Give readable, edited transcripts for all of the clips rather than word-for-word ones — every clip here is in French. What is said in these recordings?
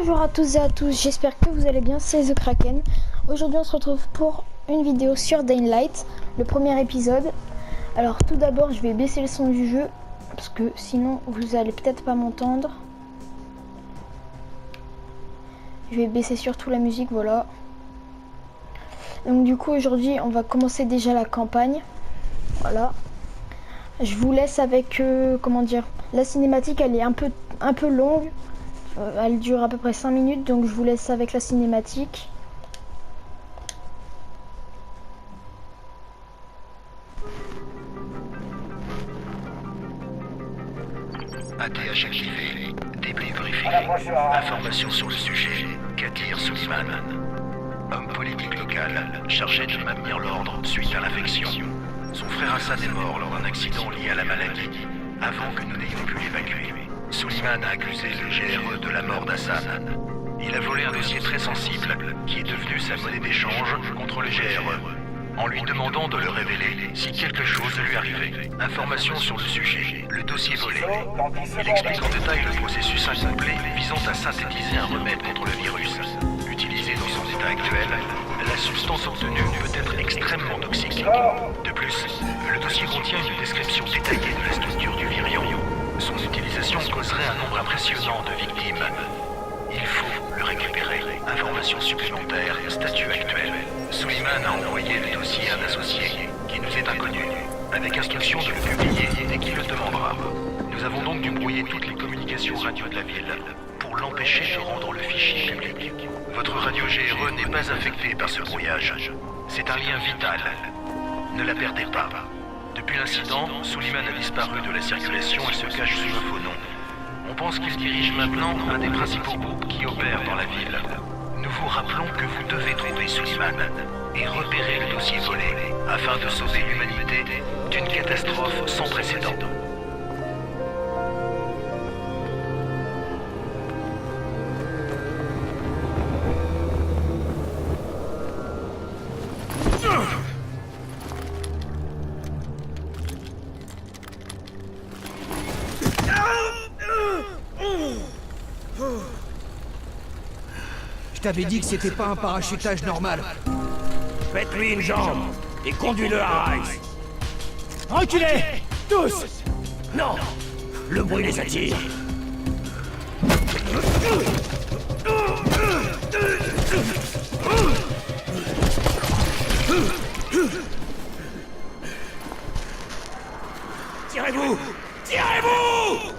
Bonjour à tous et à tous, j'espère que vous allez bien, c'est The Kraken. Aujourd'hui on se retrouve pour une vidéo sur Dying Light, le premier épisode. Alors tout d'abord je vais baisser le son du jeu, parce que sinon vous allez peut-être pas m'entendre. Je vais baisser surtout la musique, voilà. Donc du coup aujourd'hui on va commencer déjà la campagne. Voilà. Je vous laisse avec, comment dire, la cinématique elle est un peu longue. Elle dure à peu près 5 minutes, donc je vous laisse avec la cinématique. ATH activé. Débriefing. Information sur le sujet. Kadir Suleiman. Homme politique local, chargé de maintenir l'ordre suite à l'infection. Son frère Hassan est mort lors d'un accident lié à la maladie, avant que nous n'ayons pu l'évacuer. Suleiman a accusé le GRE de la mort d'Hassan. Il a volé un dossier très sensible, qui est devenu sa monnaie d'échange contre le GRE, en lui demandant de le révéler si quelque chose lui arrivait. Information sur le sujet, le dossier volé. Il explique en détail le processus incomplet visant à synthétiser un remède contre le virus. Utilisé dans son état actuel, la substance obtenue peut être extrêmement toxique. De plus, le dossier contient une description détaillée de la structure du virion. Son utilisation causerait un nombre impressionnant de victimes. Il faut le récupérer. Information supplémentaire, statut actuel. Suleiman a envoyé le dossier à un associé, qui nous est inconnu, avec instruction de le publier dès qu'il le demandera. Nous avons donc dû brouiller toutes les communications radio de la ville, pour l'empêcher de rendre le fichier public. Votre radio GRE n'est pas affectée par ce brouillage. C'est un lien vital. Ne la perdez pas. Depuis l'incident, Suleiman a disparu de la circulation et se cache sous un faux nom. On pense qu'il dirige maintenant un des principaux groupes qui opèrent dans la ville. Nous vous rappelons que vous devez trouver Suleiman et repérer le dossier volé afin de sauver l'humanité d'une catastrophe sans précédent. Je t'avais dit que c'était pas un parachutage normal. Faites-lui une jambe et conduis-le à Rice. Reculez! Tous! Non, le bruit les attire. Tirez-vous! Tirez-vous!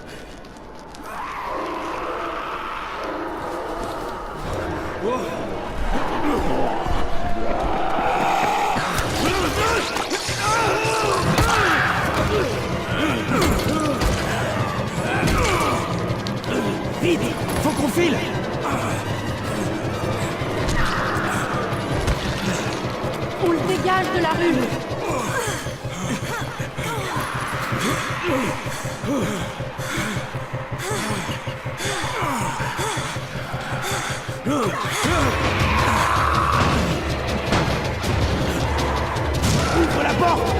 Vite! Faut qu'on file! On le dégage de la rue. Ouvre la porte!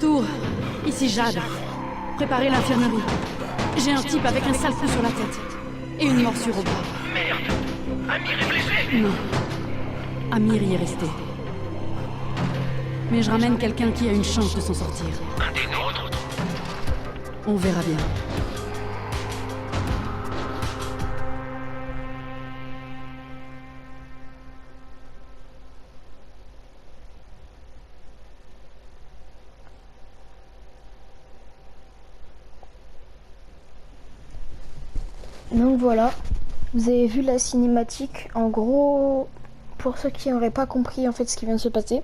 Tour, ici Jade. Préparez l'infirmerie. J'ai un type avec un sale coup sur la tête. Et une morsure au bras. Merde! Amir est blessé! Non. Amir y est resté. Mais je ramène quelqu'un qui a une chance de s'en sortir. Un des nôtres? On verra bien. Donc voilà, vous avez vu la cinématique. En gros, pour ceux qui n'auraient pas compris en fait ce qui vient de se passer,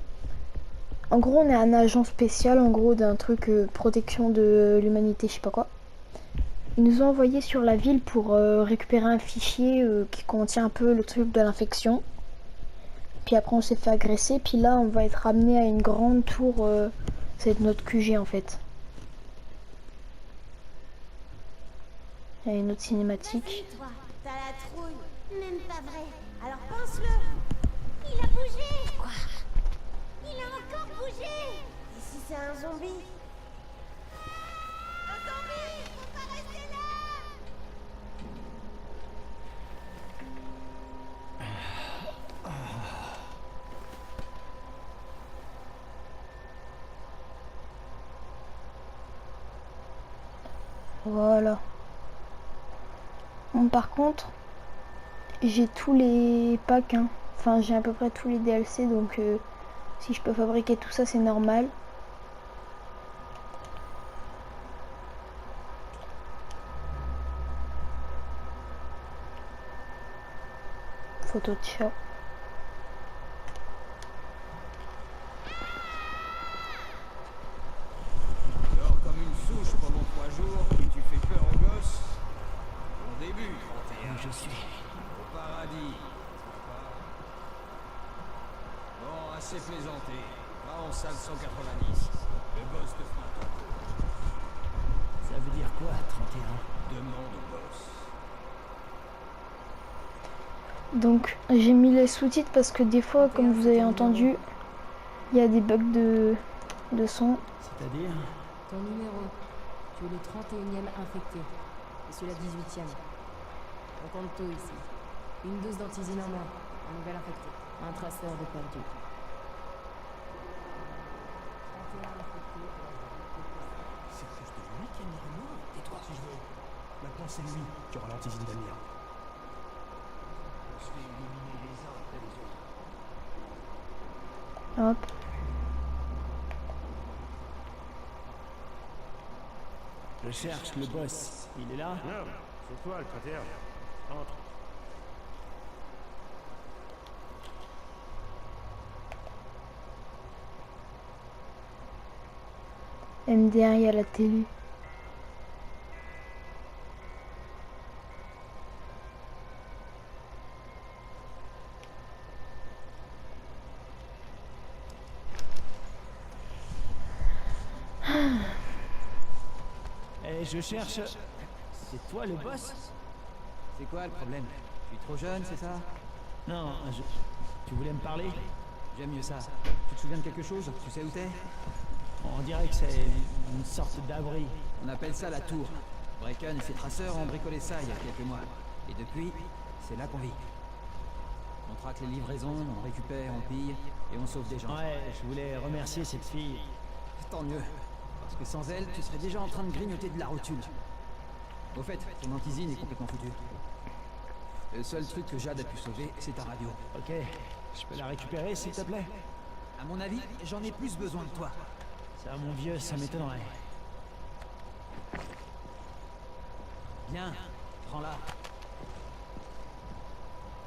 en gros on est un agent spécial en gros d'un truc protection de l'humanité, je sais pas quoi. Ils nous ont envoyé sur la ville pour récupérer un fichier qui contient un peu le truc de l'infection. Puis après on s'est fait agresser. Puis là on va être ramené à une grande tour. C'est notre QG en fait. Il y a une autre cinématique. Vas-y, toi, t'as la trouille. Même pas vrai. Alors pense-le. Il a bougé. Quoi? Il a encore bougé. Et si c'est un zombie? Un zombie! Faut pas rester là! Voilà. Bon, par contre, j'ai tous les packs, hein. Enfin j'ai à peu près tous les DLC, donc si je peux fabriquer tout ça c'est normal. Photo de chat. Dors comme une souche pendant 3 jours, puis tu fais peur aux gosses. Bon début, 31. Je suis. Au paradis. Bon, assez plaisanté. Va en salle 190. Le boss te fera ton tour. Ça veut dire quoi, 31? Demande au boss. Donc j'ai mis les sous-titres parce que des fois, comme vous avez entendu, il y a des bugs de son. C'est-à-dire? Ton numéro, tu es le 31e infecté. Je suis la 18e. On compte tout ici. Une dose d'antisine en moins. Un nouvel infecté. Un traceur de perdu. 31 infectés. C'est que je devais mettre les numéros. Tais-toi si je veux. Maintenant, c'est lui qui aura l'antisine d'Amir. Je vais éliminer les uns après les autres. Hop. Je cherche le boss. Il est là? Non, c'est toi le 31. Entre. MD1 à la télé. Eh, je cherche... C'est toi le boss? C'est quoi le problème? Je suis trop jeune, c'est ça? Non, Tu voulais me parler? J'aime mieux ça. Tu te souviens de quelque chose? Tu sais où t'es? On dirait que c'est une sorte d'abri. On appelle ça la tour. Brecken et ses traceurs ont bricolé ça il y a quelques mois. Et depuis, c'est là qu'on vit. On traque les livraisons, on récupère, on pille, et on sauve des gens. Ouais, je voulais remercier cette fille. Tant mieux. Parce que sans elle, tu serais déjà en train de grignoter de la rotule. Au fait, ton antisine est complètement foutue. Le seul truc que Jade a pu sauver, c'est ta radio. Ok, je peux la récupérer s'il te plaît? À mon avis, j'en ai plus besoin de toi. Ça, mon vieux, ça m'étonnerait. Viens, prends-la.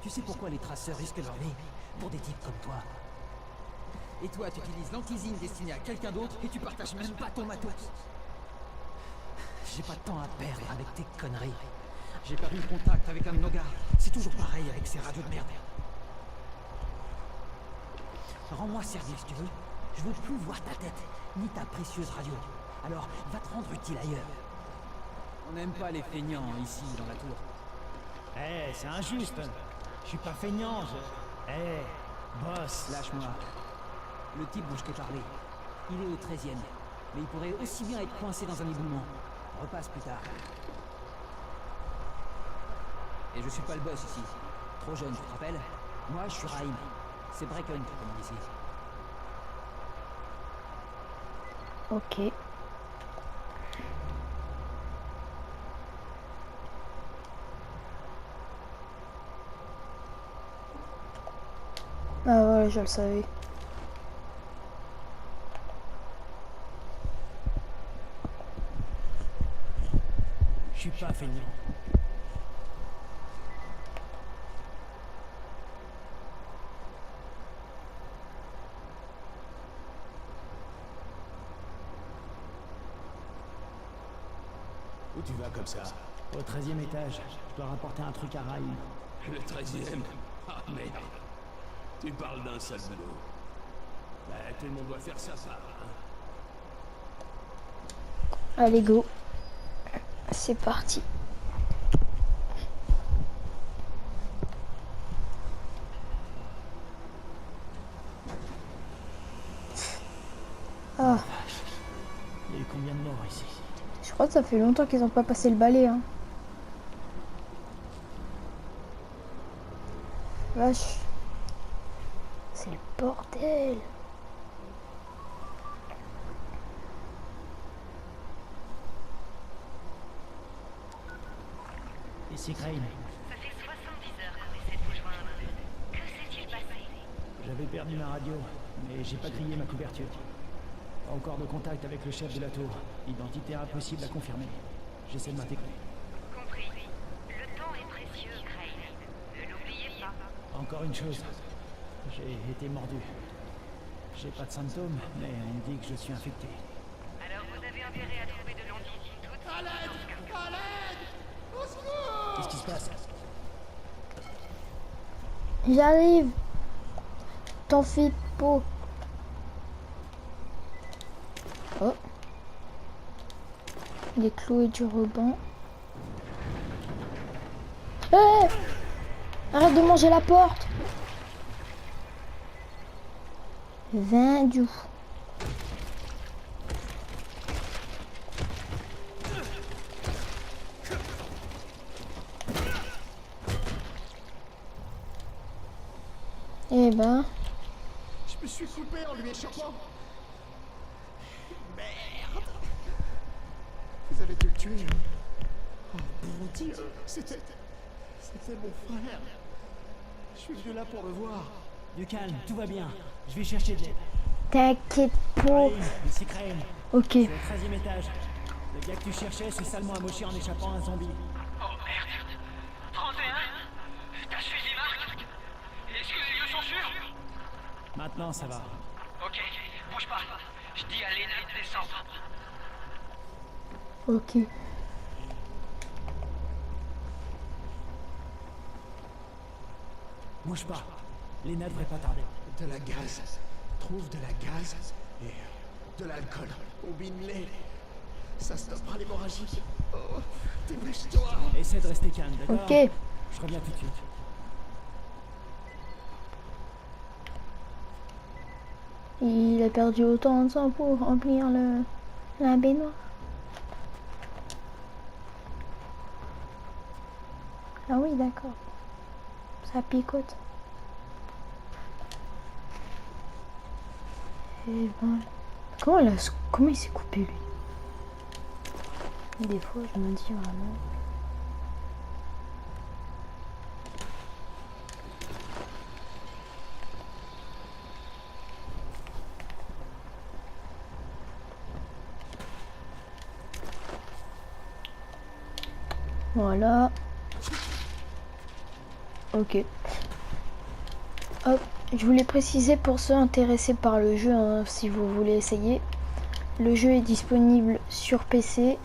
Tu sais pourquoi les traceurs risquent leur vie? Pour des types comme toi. Et toi, tu utilises l'antisine destinée à quelqu'un d'autre et tu partages même pas ton matos. J'ai pas de temps à perdre avec tes conneries. J'ai perdu le contact avec un de nos gars. C'est toujours pareil avec ces radios de merde. Rends-moi service, tu veux. Je veux plus voir ta tête, ni ta précieuse radio. Alors, va te rendre utile ailleurs. On n'aime pas les feignants ici, dans la tour. Eh, c'est injuste. Je suis pas feignant, je... Eh, boss. Lâche-moi. Le type dont je t'ai parlé, il est au 13e. Mais il pourrait aussi bien être coincé dans un éboulement. Repasse plus tard. Et je suis pas le boss ici. Trop jeune, tu te rappelles? Moi, je suis Raïm. C'est Brecken qui commande ici. Ok. Ah ouais, je le savais. Je suis pas feignant. Où tu vas comme ça? Au 13e étage, je dois rapporter un truc à Raïm. Le 13e? Ah merde. Tu parles d'un sale boulot. Bah, tout le monde doit faire sa part, hein. Allez, go. C'est parti. Ah. Il y a eu combien de morts ici? Je crois que ça fait longtemps qu'ils n'ont pas passé le balai, hein. Vache. C'est le bordel. Ici Crane. Ça fait 70 heures qu'on essaie de vous joindre. Que s'est-il passé? J'avais perdu ma radio, mais j'ai pas grillé ma couverture. Pas encore de contact avec le chef de la tour. Identité impossible à confirmer. J'essaie de m'intégrer. Compris. Le temps est précieux, Crane. Ne l'oubliez pas. Encore une chose. J'ai été mordu. J'ai pas de symptômes, mais on me dit que je suis infecté. Alors vous avez intérêt à trouver de l'antidote tout de suite. Qu'est-ce qui se passe? J'arrive. T'en fais pas. Oh. Des clous et du ruban. Hé! Arrête de manger la porte. Vendu. Eh ben. Je me suis coupé en lui échappant. Merde. Vous avez dû le tuer. Oh bon Dieu, c'était mon frère. Je suis venu là pour le voir. Du calme, tout va bien. Je vais chercher de l'aide. T'inquiète pas. Ici Crane. Ok. C'est au 13e étage. Le gars que tu cherchais s'est salement amoché en échappant à un zombie. Oh merde. 31? T'as suivi Marc? Est-ce que les lieux sont sûrs? Maintenant ça va. Ok, bouge pas. Je dis à Lena de descendre. Ok. Bouge pas. Lena devrait pas tarder. De la gaz. Trouve de la gaz et de l'alcool. Combine-les. Ça stoppera l'hémorragie. Oh, dépêche-toi. Essaie de rester calme, d'accord? Ok. Je reviens tout de suite. Il a perdu autant de sang pour remplir la baignoire. Ah oui, d'accord. Ça picote. Et ben, comment il s'est coupé lui? Des fois, je me dis vraiment. Voilà. Ok. Hop. Je voulais préciser pour ceux intéressés par le jeu, hein, si vous voulez essayer. Le jeu est disponible sur PC,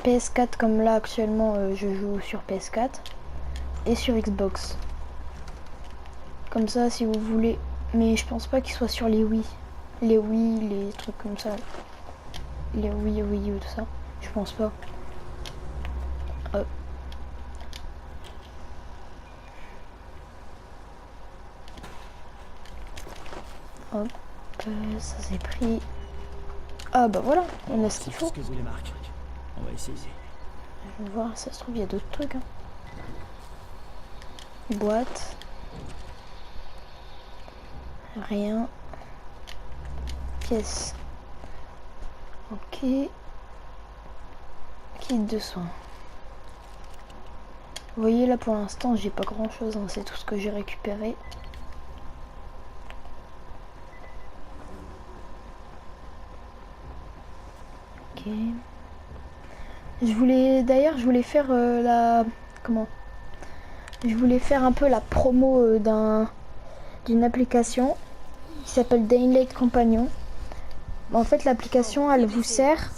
PS4 comme là actuellement je joue sur PS4 et sur Xbox. Comme ça si vous voulez. Mais je pense pas qu'il soit sur les Wii. Les Wii, les trucs comme ça. Les Wii ou tout ça. Je pense pas. Hop. Hop, ça c'est pris. Ah bah voilà, on a ce qu'il faut. Ce que voulait Marc. On va essayer. Je vais voir, ça se trouve il y a d'autres trucs. Hein. Boîte. Rien. Pièce. Ok. Kit de soins. Vous voyez là pour l'instant j'ai pas grand chose, hein, c'est tout ce que j'ai récupéré. Ok. Je voulais faire je voulais faire un peu la promo d'une application qui s'appelle Daylight Companion. En fait l'application elle vous sert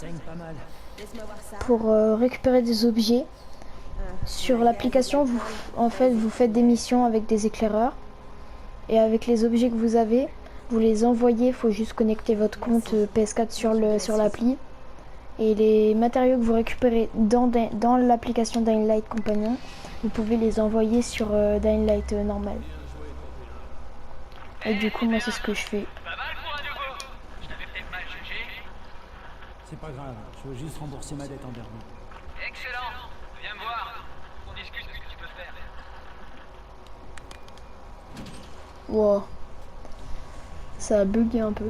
pour récupérer des objets. Sur l'application vous faites des missions avec des éclaireurs Et avec les objets que vous avez, vous les envoyez. Il faut juste connecter votre compte PS4 sur l'appli. Et les matériaux que vous récupérez dans l'application Dying Light Companion, vous pouvez les envoyer sur Dying Light normal. Et du coup, moi, c'est ce que je fais. Pas mal pour un nouveau. Je t'avais peut-être mal jugé. C'est pas grave, je veux juste rembourser ma dette envers vous. Excellent. Viens me voir. On discute de ce que tu peux faire. Wow. Ça a bugué un peu.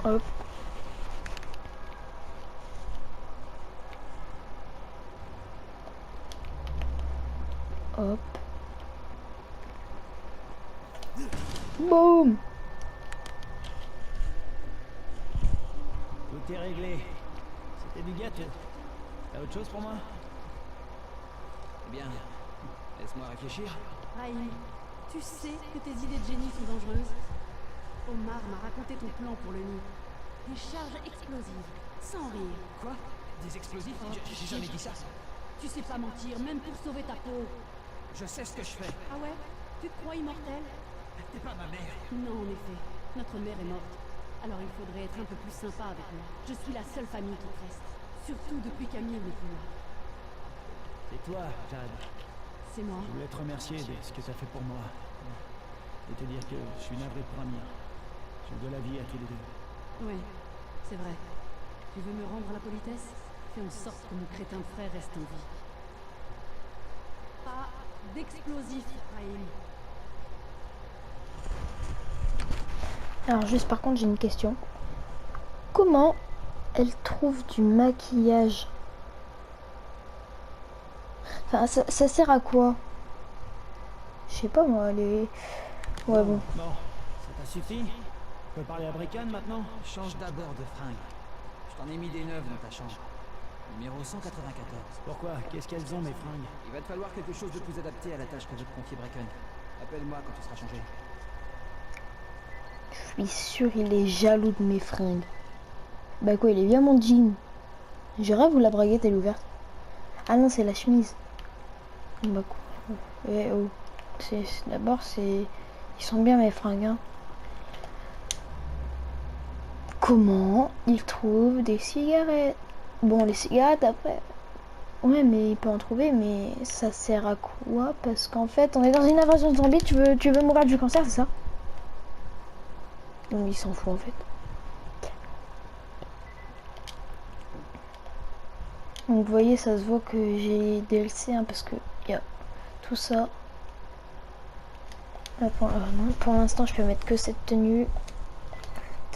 Hop. Hop. Boum. Tout est réglé. C'était du gâteau. T'as autre chose pour moi? Eh bien, laisse-moi réfléchir. Raïm, tu sais que tes idées de génie sont dangereuses. Omar m'a raconté ton plan pour le nid. Des charges explosives, sans rire. Quoi? Des explosifs? Oh, J'ai jamais dit ça. Tu sais pas mentir, même pour sauver ta peau. Je sais ce que je fais. Ah ouais? Tu te crois immortel? T'es pas ma mère. Non, en effet. Notre mère est morte. Alors il faudrait être un peu plus sympa avec moi. Je suis la seule famille qui te reste. Surtout depuis qu'Amir n'est plus là. C'est toi, Jade. C'est moi. Je voulais te remercier de ce que t'as fait pour moi. Et te dire que je suis navré pour Amir. Je dois la vie à tous les deux. Oui, c'est vrai. Tu veux me rendre la politesse? Fais en sorte que mon crétin de frère reste en vie. Pas d'explosif, Raïm. Alors juste par contre j'ai une question. Comment elle trouve du maquillage? Enfin ça sert à quoi? Je sais pas moi, les... Ouais bon. Bon, ça t'a suffi? Tu peux parler à Brecken maintenant? Change d'abord de fringue. Je t'en ai mis des neuves dans ta chambre. Numéro 194. Pourquoi? Qu'est-ce qu'elles ont, mes fringues? Il va te falloir quelque chose de plus adapté à la tâche que veut te confier Brecken. Appelle-moi quand tu seras changé. Je suis sûr il est jaloux de mes fringues. Bah quoi, il est bien mon jean. Je rêve où la braguette elle est ouverte. Ah non, c'est la chemise. Bah quoi. Eh, oh. D'abord c'est... Ils sont bien mes fringues hein. Comment il trouve des cigarettes? Bon, les cigarettes après... Ouais, mais il peut en trouver, mais ça sert à quoi? Parce qu'en fait, on est dans une invasion de zombies, tu veux mourir du cancer, c'est ça? Donc il s'en fout en fait. Donc vous voyez, ça se voit que j'ai DLC hein, parce que il y a tout ça. Là, pour l'instant, je peux mettre que cette tenue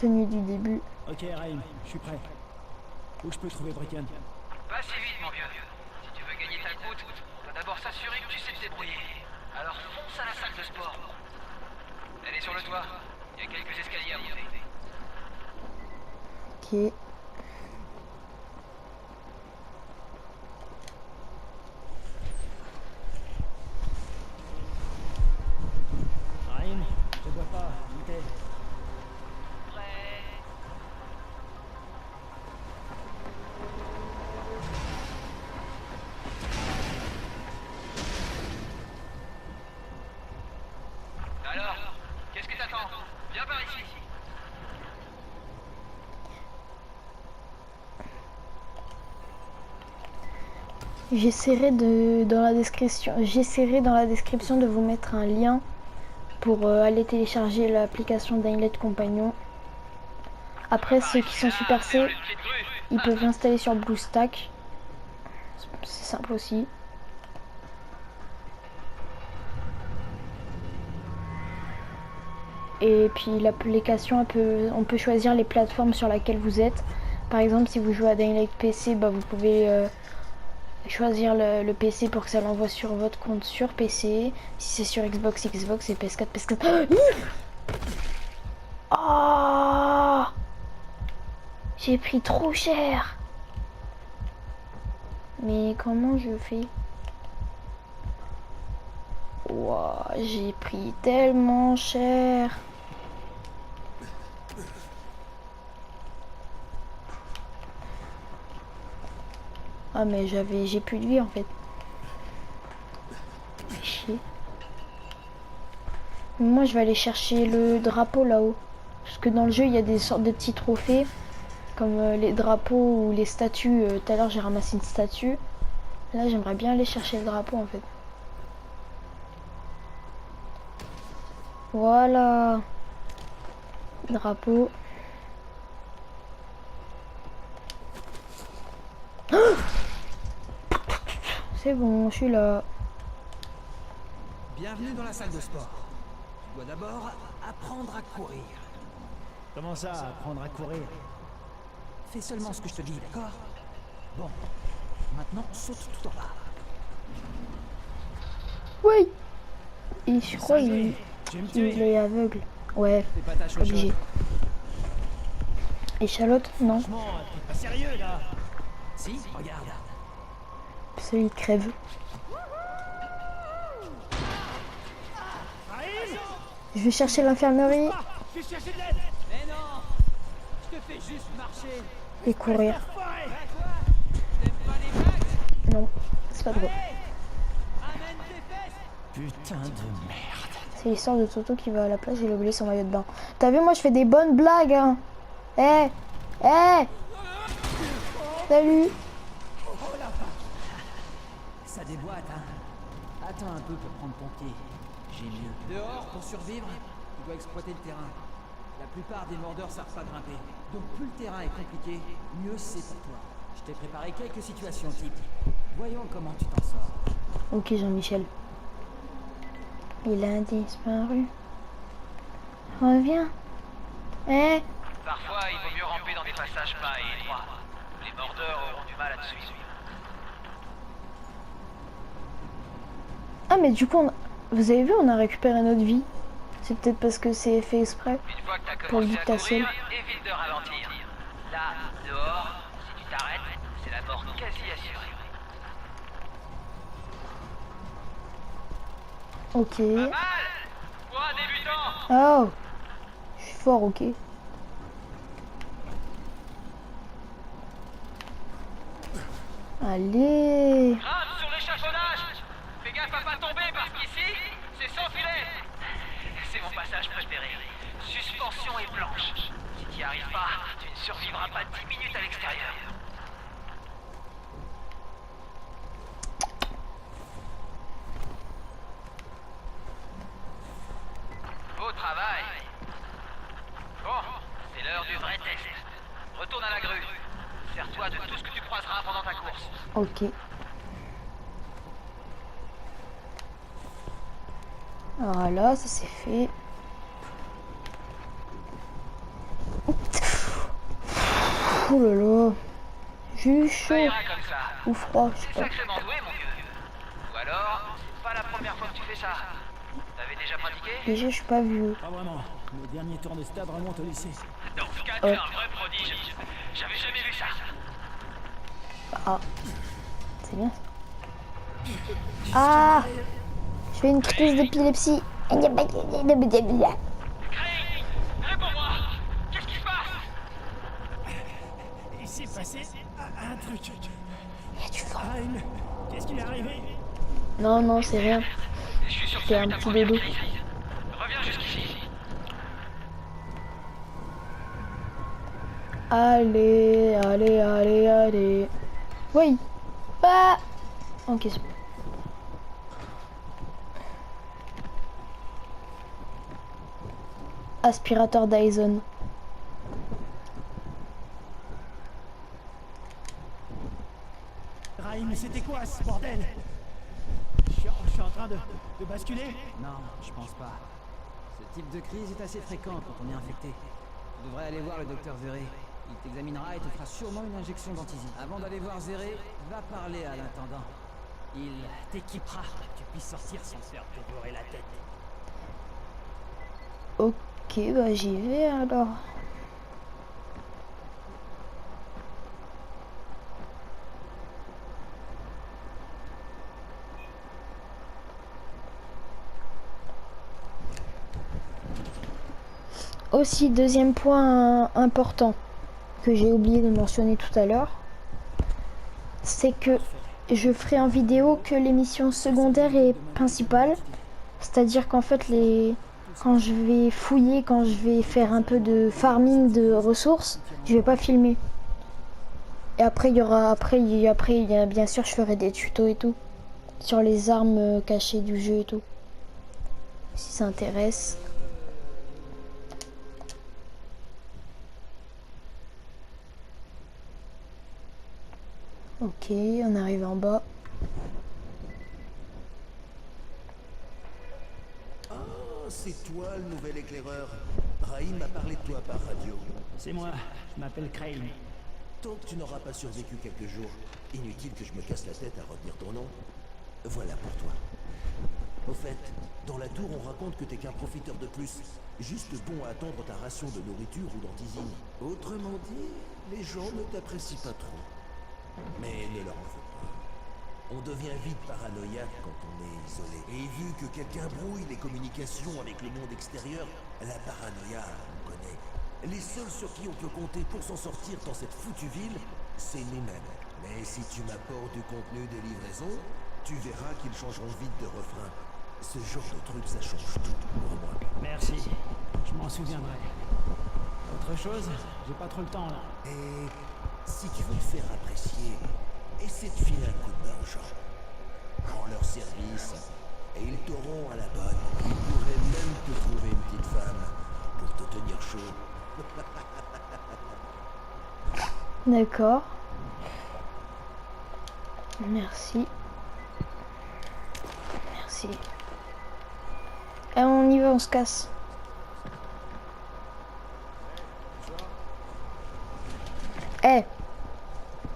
du début. Ok, Raïm, je suis prêt. Où je peux trouver Brecken? Pas si vite, mon vieux. Si tu veux gagner ta croûte, dois d'abord s'assurer que tu sais te débrouiller. Alors fonce à la salle de sport. Elle est sur le toit. Il y a quelques escaliers à monter. Ok. Raïm, je dois pas, je t'aide. Alors, qu'est-ce que t'attends? Viens par ici. J'essaierai dans la description de vous mettre un lien pour aller télécharger l'application Dying Light Companion. Après, ceux qui sont Super C, ils peuvent l'installer sur BlueStack. C'est simple aussi. Et puis l'application, on peut choisir les plateformes sur lesquelles vous êtes. Par exemple, si vous jouez à Dying Light PC, bah, vous pouvez choisir le PC pour que ça l'envoie sur votre compte sur PC. Si c'est sur Xbox et PS4, PS4. Oh, j'ai pris trop cher. Mais comment je fais? Wow, j'ai pris tellement cher. Ah mais j'ai plus de vie en fait. Chier. Moi, je vais aller chercher le drapeau là-haut. Parce que dans le jeu, il y a des sortes de petits trophées. Comme les drapeaux ou les statues. Tout à l'heure, j'ai ramassé une statue. Là, j'aimerais bien aller chercher le drapeau, en fait. Voilà. Drapeau. C'est bon, je suis là. Bienvenue dans la salle de sport. Tu dois d'abord apprendre à courir. Comment ça, apprendre à courir? Fais seulement ce que je te dis, d'accord? Bon. Maintenant, saute tout en bas. Oui. Et je crois Cinglé, qu'il tu veux me tuer? est aveugle. Ouais, Fais pas ta chochotte. obligé. Échalote? Non. Franchement, t'es pas sérieux là? Si, regarde. Ça, il crève. Raïm! Je vais chercher l'infirmerie Ah, je vais chercher de l'aide! Mais non! Je te fais juste marcher. et courir. Enfoiré! T'aimes pas les blagues? Non, c'est pas drôle. Amène tes fesses! Putain de merde. C'est l'histoire de Toto qui va à la plage et il a oublié son maillot de bain. T'as vu, moi je fais des bonnes blagues, hein. Eh, salut. Ça déboîte, hein? Attends un peu pour prendre ton pied. J'ai mieux. Dehors, pour survivre, tu dois exploiter le terrain. La plupart des mordeurs savent pas grimper. Donc plus le terrain est compliqué, mieux c'est pour toi. Je t'ai préparé quelques situations types. Voyons comment tu t'en sors. Ok, Jean-Michel. Il a disparu. Reviens. Parfois, il vaut mieux ramper dans des passages bas et étroits. Les mordeurs auront du mal à te suivre. Ah, mais du coup, vous avez vu, on a récupéré notre vie. C'est peut-être parce que c'est fait exprès. Une fois que t'as Pour commencé à l'évitation. courir, évite de ralentir. Là, dehors, si tu t'arrêtes, c'est la mort quasi assurée. Ok. Pas mal! Pour un débutant! Oh, je suis fort, ok. Allez. Grimpe sur l'échafaudage! Fais gaffe à pas tomber parce qu'ici, c'est sans filet! C'est mon passage préféré. Suspension et planche. Si t'y arrives pas, tu ne survivras pas 10 minutes à l'extérieur. Beau travail. Bon, c'est l'heure du vrai test. Retourne à la grue. Sers-toi de tout ce que tu croiseras pendant ta course. Ok. Voilà, ça c'est fait. Oh là là. J'ai eu chaud. Ça ira comme ça. Ou froid, je sais C'est pas. sacrément doué, mon vieux. Ou alors, c'est pas la première fois que tu fais ça. T'avais déjà pratiqué? Déjà, je suis pas vieux. Pas vraiment. Le dernier tour de stade remonte au lycée. Dans ce cas, t'es un vrai prodige. J'avais jamais vu ça. Ah. C'est bien ça. Ah. Je fais une crise d'épilepsie. Craig, réponds-moi. Qu'est-ce qui se passe? Il s'est passé un truc. Il y a du vent. Raïm, qu'est-ce qui est arrivé? Non, non, c'est rien. Je suis sûr que C'est un ta petit première dodo. crise. Reviens jusqu'ici. Allez, allez, allez, allez. Oui. Ah. Ok, c'est bon. Aspirateur Dyson. Raïm, c'était quoi ce bordel? Je suis en train de basculer? Non, je pense pas. Ce type de crise est assez fréquent quand on est infecté. Tu devrais aller voir le docteur Zéré. Il t'examinera et te fera sûrement une injection d'antizy. Avant d'aller voir Zéré, va parler à l'intendant. Il t'équipera pour que tu puisses sortir sans te faire dévorer la tête. Ok, bah j'y vais alors. Aussi, deuxième point important que j'ai oublié de mentionner tout à l'heure, c'est que je ferai en vidéo que les missions secondaires et principales. C'est-à-dire qu'en fait, les quand je vais fouiller, quand je vais faire un peu de farming de ressources, je vais pas filmer. Et après, il y aura, bien sûr, je ferai des tutos et tout. Sur les armes cachées du jeu et tout. Si ça intéresse. Ok, on arrive en bas. Ah, c'est toi le nouvel éclaireur. Raïm m'a parlé de toi par radio. C'est moi, je m'appelle Crane. Tant que tu n'auras pas survécu quelques jours, inutile que je me casse la tête à retenir ton nom. Voilà pour toi. Au fait, dans la tour, on raconte que t'es qu'un profiteur de plus, juste bon à attendre ta ration de nourriture ou d'antisine. Autrement dit, les gens ne t'apprécient pas trop. Mais ne leur en veux pas. On devient vite paranoïaque quand on est isolé. Et vu que quelqu'un brouille les communications avec le monde extérieur, la paranoïa, on connaît. Les seuls sur qui on peut compter pour s'en sortir dans cette foutue ville, c'est nous-mêmes. Mais si tu m'apportes du contenu de livraison, tu verras qu'ils changeront vite de refrain. Ce genre de truc, ça change tout pour moi. Merci, je m'en souviendrai. Autre chose? J'ai pas trop le temps là. Et si tu veux te faire apprécier, essaie de filer un coup de main aux gens. Prends leur service, et ils t'auront à la bonne. Ils pourraient même te trouver une petite femme pour te tenir chaud. D'accord. Merci. Merci. Et on y va, on se casse. Eh.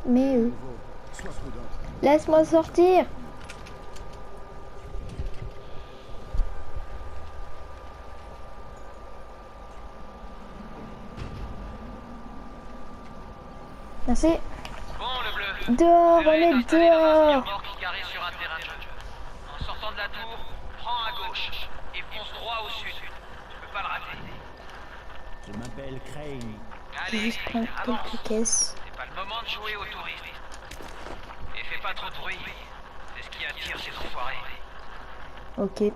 Mais laisse-moi sortir. Merci. Bon, le bleu. Dehors, on Zéré est installé dans un dehors. skirbord carré sur un terrain de jeu. En sortant de la tour, prends à gauche et fonce droit au sud. Tu peux pas le rater. Je m'appelle Crane. Je vais Allez, juste prendre avance. quelques caisses. C'est pas le moment de jouer aux touristes. Et fais pas trop de bruit. C'est ce qui attire ces enfoirés. Ok.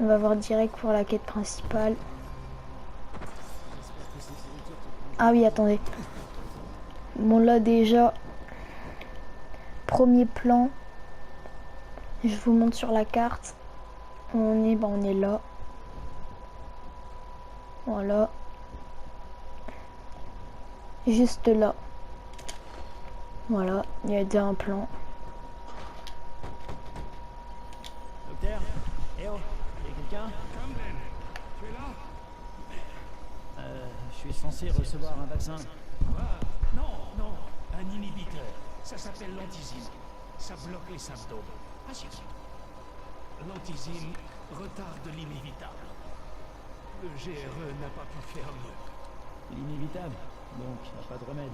On va voir direct pour la quête principale. Ah oui, attendez. Bon là déjà, premier plan. Je vous montre sur la carte. On est là. Voilà. Juste là. Voilà, il y a déjà un plan. Docteur? Eh oh, y'a quelqu'un? Camden, tu es là? Je suis censé recevoir un vaccin. Ah, non, un inhibiteur. Ça s'appelle l'antisine. Ça bloque les symptômes. Assieds-toi. L'antisine retarde l'inévitable. Le GRE n'a pas pu faire mieux. L'inévitable, donc y a pas de remède.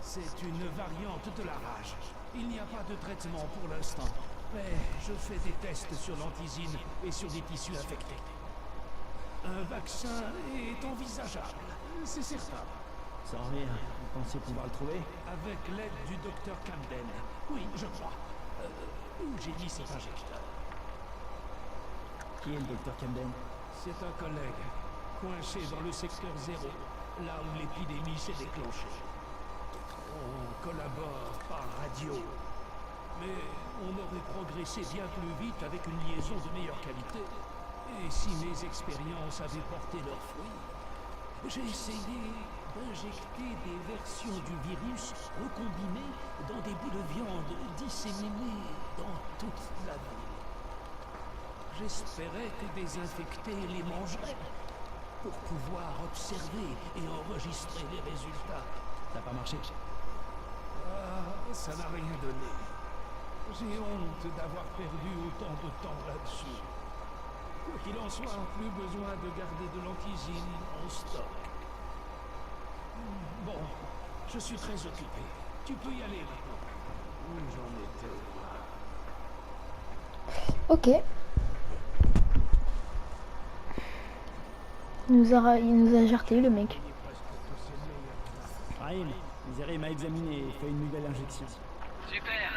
C'est une variante de la rage. Il n'y a pas de traitement pour l'instant. Mais je fais des tests sur l'antisine et sur des tissus infectés. Un vaccin est envisageable, c'est certain. Sans rire, vous pensez pouvoir le trouver? Avec l'aide du docteur Camden. Oui, je crois. Où j'ai mis cet injecteur? Qui est le docteur Camden? C'est un collègue, coincé dans le secteur 0, là où l'épidémie s'est déclenchée. On collabore par radio. Mais on aurait progressé bien plus vite avec une liaison de meilleure qualité. Et si mes expériences avaient porté leurs fruits, j'ai essayé d'injecter des versions du virus recombinées dans des bouts de viande disséminés dans toute la ville. J'espérais que des infectés les mangeraient pour pouvoir observer et enregistrer les résultats. Ça n'a pas marché? Ah, ça n'a rien donné. J'ai honte d'avoir perdu autant de temps là-dessus. Quoi qu'il en soit, plus besoin de garder de l'antisine en stock. Bon, je suis très occupé. Tu peux y aller maintenant. Où j'en étais. Ok. Il nous a jarté le mec. Raïm, Zéré m'a examiné et fait une nouvelle injection. Super,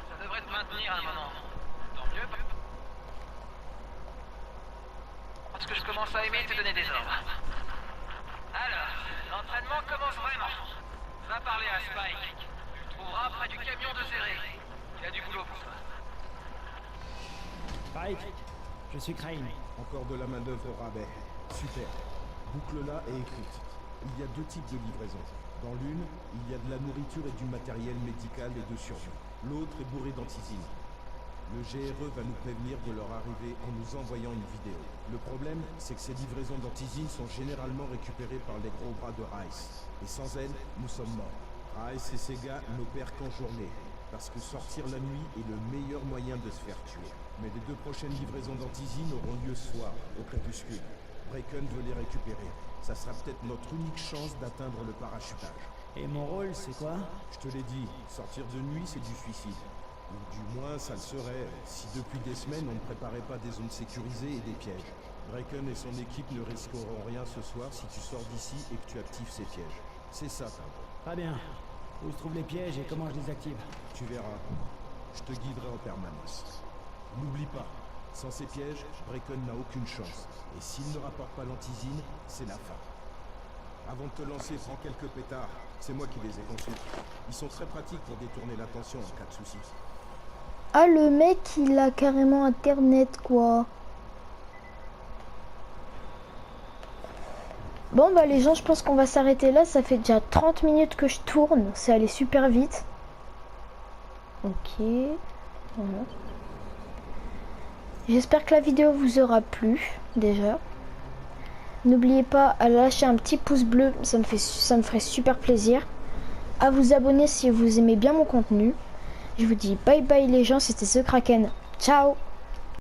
ça devrait te maintenir un moment. Tant mieux. Parce que je commence à aimer te donner des ordres. Alors, l'entraînement commence vraiment. Va parler à Spike. Tu le trouveras près du camion de Zéré. Il y a du boulot pour toi. Spike, je suis Crane. Encore de la main-d'œuvre au rabais. Super. Boucle-la et écoute. Il y a deux types de livraisons. Dans l'une, il y a de la nourriture et du matériel médical et de survie. L'autre est bourré d'antisine. Le GRE va nous prévenir de leur arrivée en nous envoyant une vidéo. Le problème, c'est que ces livraisons d'antisine sont généralement récupérées par les gros bras de Rice. Et sans elles, nous sommes morts. Rice et ses gars n'opèrent qu'en journée, parce que sortir la nuit est le meilleur moyen de se faire tuer. Mais les deux prochaines livraisons d'antisine auront lieu ce soir, au crépuscule. Bracken veut les récupérer. Ça sera peut-être notre unique chance d'atteindre le parachutage. Et mon rôle, c'est quoi? Je te l'ai dit, sortir de nuit, c'est du suicide. Ou du moins, ça le serait, si depuis des semaines, on ne préparait pas des zones sécurisées et des pièges. Bracken et son équipe ne risqueront rien ce soir si tu sors d'ici et que tu actives ces pièges. C'est ça, Timbre. Pas bien. Où se trouvent les pièges et comment je les active? Tu verras. Je te guiderai en permanence. N'oublie pas, sans ces pièges, Bracken n'a aucune chance. Et s'il ne rapporte pas l'antisine, c'est la fin. Avant de te lancer, prends quelques pétards. C'est moi qui les ai conçus. Ils sont très pratiques pour détourner l'attention en cas de souci. Ah, le mec, il a carrément internet, quoi. Bon, bah les gens, je pense qu'on va s'arrêter là. Ça fait déjà 30 minutes que je tourne. C'est allé super vite. Ok. Voilà. J'espère que la vidéo vous aura plu, déjà. N'oubliez pas à lâcher un petit pouce bleu, ça me ferait super plaisir. À vous abonner si vous aimez bien mon contenu. Je vous dis bye bye les gens, c'était The Kraken. Ciao!